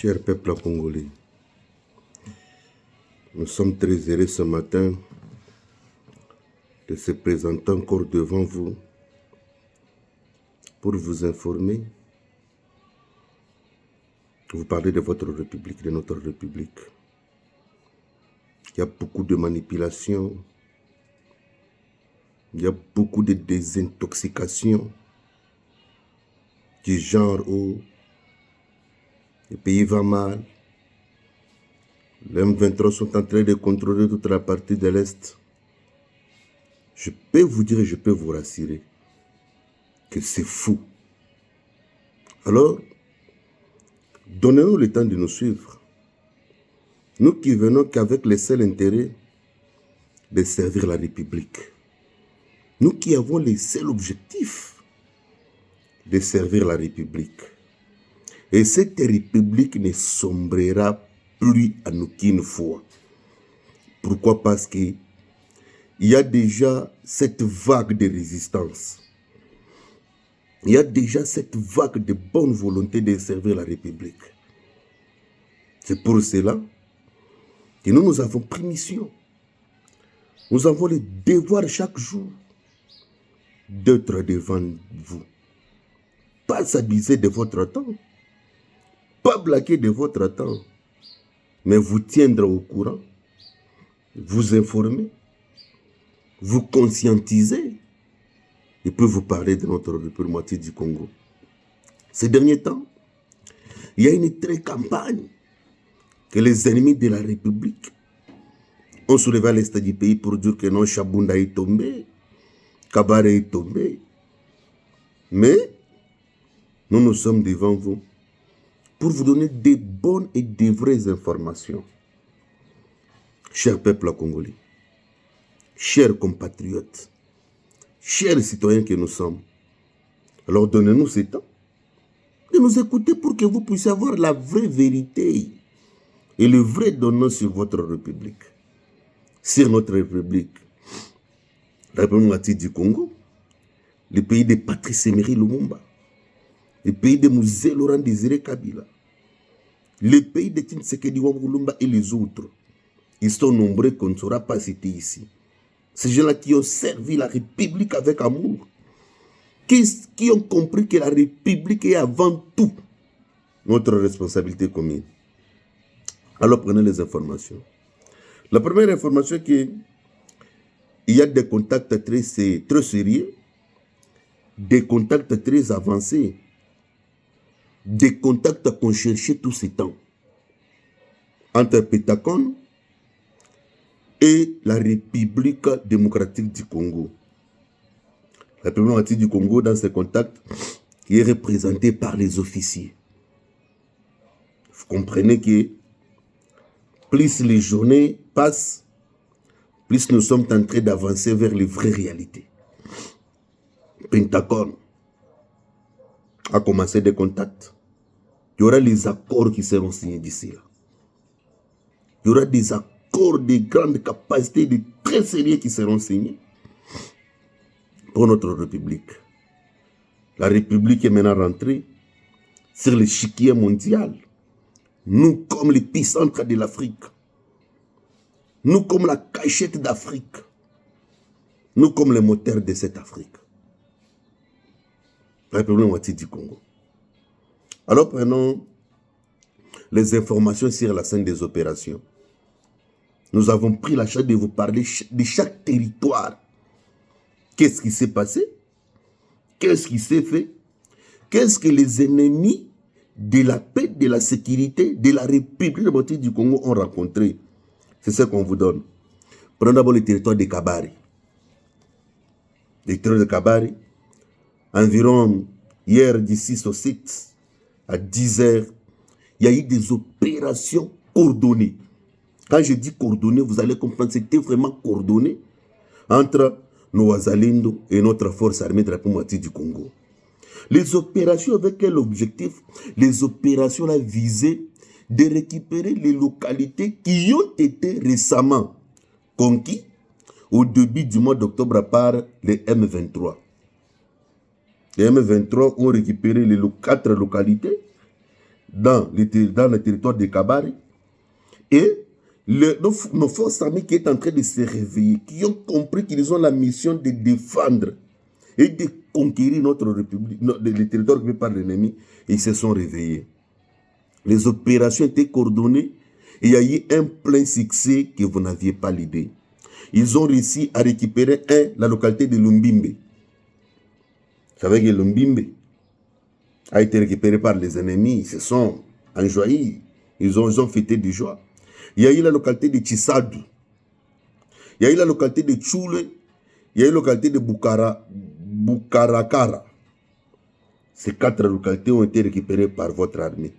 Cher peuple congolais, nous sommes très heureux ce matin de se présenter encore devant vous pour vous informer, vous parler de votre République, de notre République. Il y a beaucoup de manipulations, il y a beaucoup de désintoxication du genre où le pays va mal. Les M23 sont en train de contrôler toute la partie de l'Est. Je peux vous dire et je peux vous rassurer que c'est fou. Alors, donnez-nous le temps de nous suivre. Nous qui venons qu'avec le seul intérêt de servir la République. Nous qui avons le seul objectif de servir la République. Et cette République ne sombrera plus en aucune fois. Pourquoi? Parce qu'il y a déjà cette vague de résistance. Il y a déjà cette vague de bonne volonté de servir la République. C'est pour cela que nous avons pris mission. Nous avons le devoir chaque jour d'être devant vous. Pas s'abuser de votre temps. Pas blaguer de votre temps. Mais vous tiendre au courant. Vous informer. Vous conscientiser. Et puis vous parler de notre moitié du Congo. Ces derniers temps, il y a une très campagne que les ennemis de la République ont soulevé à l'est du pays pour dire que non, Chabunda est tombé, Kabare est tombé. Mais nous sommes devant vous pour vous donner des bonnes et des vraies informations. Chers peuples congolais, chers compatriotes, chers citoyens que nous sommes, alors donnez-nous ce temps de nous écouter pour que vous puissiez avoir la vraie vérité et le vrai donnant sur votre République. Sur notre République, la République du Congo, le pays de Patrice Emery Lumumba, le pays de Mouzé Laurent Désiré Kabila, le pays de Tshisekedi Lumumba et les autres. Ils sont nombreux qu'on ne saura pas citer ici. Ces gens-là qui ont servi la République avec amour, qui ont compris que la République est avant tout notre responsabilité commune. Alors prenez les informations. La première information est qu'il y a des contacts très sérieux, des contacts très avancés, des contacts qu'on cherchait tous ces temps entre Pétakon et la République démocratique du Congo. La République démocratique du Congo, dans ces contacts, qui est représentée par les officiers. Vous comprenez que plus les journées passent, plus nous sommes en train d'avancer vers les vraies réalités. Pentacon a commencé des contacts. Il y aura les accords qui seront signés d'ici là. Il y aura des accords de grandes capacités, de très sérieux qui seront signés pour notre République. La République est maintenant rentrée sur l'échiquier mondial. Nous, comme l'épicentre de l'Afrique. Nous, comme la cachette d'Afrique. Nous, comme le moteur de cette Afrique. La République du Congo. Alors, prenons les informations sur la scène des opérations. Nous avons pris la charge de vous parler de chaque territoire. Qu'est-ce qui s'est passé? Qu'est-ce qui s'est fait? Qu'est-ce que les ennemis de la paix, de la sécurité, de la République démocratique du Congo ont rencontré? C'est ce qu'on vous donne. Prenons d'abord le territoire de Kabare. Le territoire de Kabare, environ hier du 6 au 7, à 10 h, il y a eu des opérations coordonnées. Quand je dis coordonnées, vous allez comprendre, c'était vraiment coordonné entre nos Wazalendo et notre force armée de la République du Congo. Les opérations avec quel objectif? Les opérations là visaient de récupérer les localités qui ont été récemment conquises au début du mois d'octobre par les M23. Les M23 ont récupéré les 4 localités dans le territoire de Kabari. Et nos forces armées qui sont en train de se réveiller, qui ont compris qu'ils ont la mission de défendre et de conquérir notre république, le territoire occupé par l'ennemi, ils se sont réveillés. Les opérations étaient coordonnées et il y a eu un plein succès que vous n'aviez pas l'idée. Ils ont réussi à récupérer la localité de Lumbimbe. Vous savez que Lumbimbe a été récupéré par les ennemis, ils se sont enjoyés, ils ont fêté de joie. Il y a eu la localité de Tshisadu, il y a eu la localité de Tchoule, il y a eu la localité de Bukarakara. Ces 4 localités ont été récupérées par votre armée.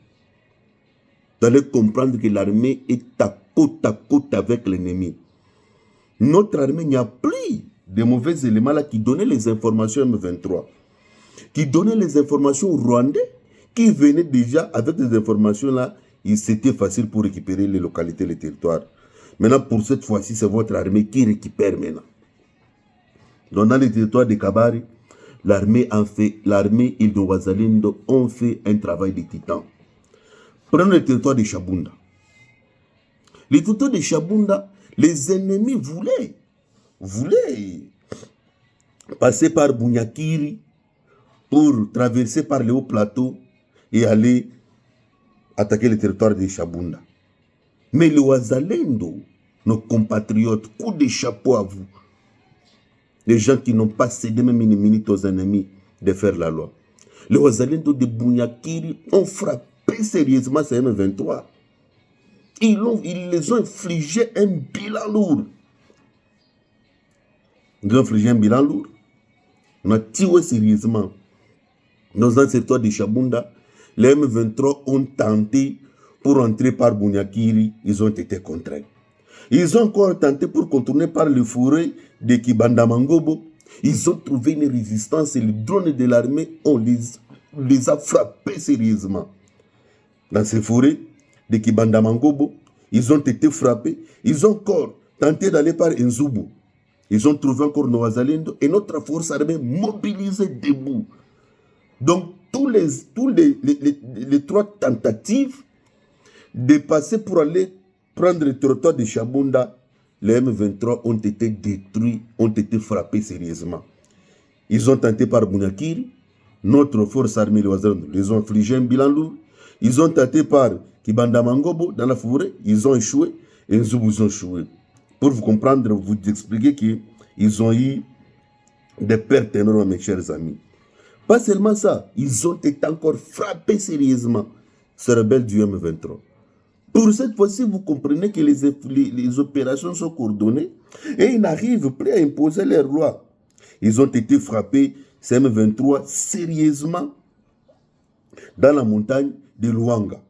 Vous allez comprendre que l'armée est à côte avec l'ennemi. Notre armée, il n'y a plus de mauvais éléments là qui donnaient les informations M23, qui donnaient les informations aux Rwandais, qui venaient déjà avec des informations là. C'était facile pour récupérer les localités, les territoires. Maintenant, pour cette fois-ci, c'est votre armée qui récupère maintenant. Donc, dans les territoires de Kabari, l'armée et de Wazalendo ont fait un travail de titan. Prenons le territoire de Shabunda. Le territoire de Shabunda, les ennemis voulaient passer par Bunyakiri pour traverser par les hauts plateaux et aller attaquer le territoire de Shabunda. Mais le Wazalendo, nos compatriotes, coup de chapeau à vous. Les gens qui n'ont pas cédé même une minute aux ennemis de faire la loi. Les Wazalendo de Bunyakiri ont frappé sérieusement ces M23. Ils les ont infligé un bilan lourd. Ils ont infligé un bilan lourd. On a tiré sérieusement. Dans un territoire de Shabunda, les M23 ont tenté pour entrer par Bunyakiri, ils ont été contraints. Ils ont encore tenté pour contourner par le forêt de Kibandamangobo. Ils ont trouvé une résistance et les drones de l'armée, on les a frappés sérieusement. Dans ces forêts de Kibandamangobo, ils ont été frappés. Ils ont encore tenté d'aller par Nzubu. Ils ont trouvé encore nos Wazalendo et notre force armée mobilisée debout. Donc, les 3 tentatives de passer pour aller prendre le territoire de Shabunda, les M23 ont été détruits, ont été frappés sérieusement. Ils ont tenté par Bunyakiri, notre force armée les ont infligé un bilan lourd. Ils ont tenté par Kibandamangobo dans la forêt, ils ont échoué et ils ont échoué. Pour vous comprendre, vous expliquer qu'ils ont eu des pertes énormes, mes chers amis. Pas seulement ça, ils ont été encore frappés sérieusement, ces rebelles du M23. Pour cette fois-ci, vous comprenez que les opérations sont coordonnées et ils n'arrivent plus à imposer leurs lois. Ils ont été frappés, ces M23, sérieusement dans la montagne de Luanga.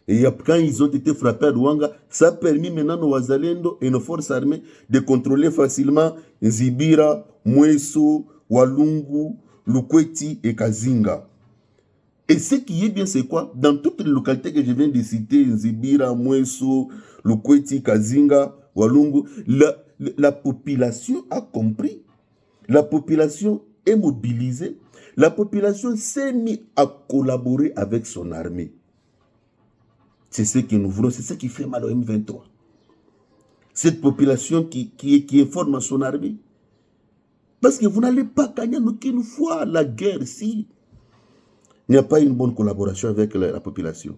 Et quand ils ont été frappés à Luanga, ça a permis maintenant nos Wazalendo et nos forces armées de contrôler facilement Nzibira, Mweso, Walungu, Lukweti et Kazinga. Et ce qui est bien, c'est quoi? Dans toutes les localités que je viens de citer, Nzibira, Mweso, Lukweti, Kazinga, Walungu, la population a compris. La population est mobilisée. La population s'est mise à collaborer avec son armée. C'est ce que nous voulons, c'est ce qui fait mal au M23. Cette population qui informe à son armée. Parce que vous n'allez pas gagner aucune fois la guerre si il n'y a pas une bonne collaboration avec la population.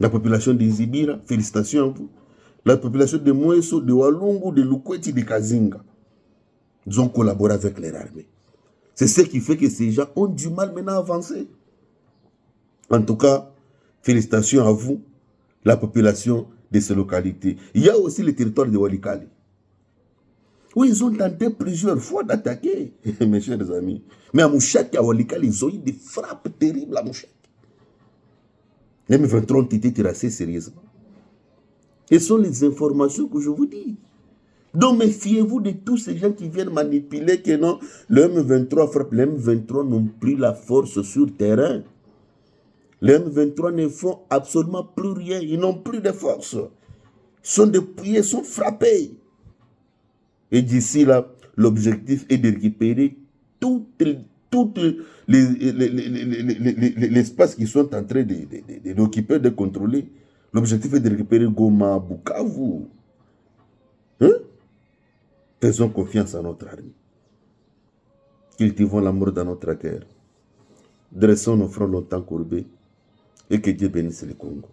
La population de Nzibira, félicitations à vous. La population de Mweso, de Walungu, de Lukweti, de Kazinga. Ils ont collaboré avec leur armée. C'est ce qui fait que ces gens ont du mal maintenant à avancer. En tout cas, félicitations à vous, la population de ces localités. Il y a aussi le territoire de Walikale. Oui, ils ont tenté plusieurs fois d'attaquer, mes chers amis. Mais à Mouchak et à Walikale, ils ont eu des frappes terribles à Mouchak. Les M23 ont été terrassés sérieusement. Et ce sont les informations que je vous dis. Donc méfiez-vous de tous ces gens qui viennent manipuler que non, le M23 frappe. Les M23 n'ont plus la force sur le terrain. Les M23 ne font absolument plus rien. Ils n'ont plus de force. Ils sont dépouillés, sont frappés. Et d'ici là, l'objectif est de récupérer toutes tout l'espace qu'ils sont en train d'occuper, de contrôler. L'objectif est de récupérer Goma, Bukavu. Hein? Faisons confiance à notre armée. Cultivons l'amour dans notre cœur. Dressons nos fronts longtemps courbés et que Dieu bénisse le Congo.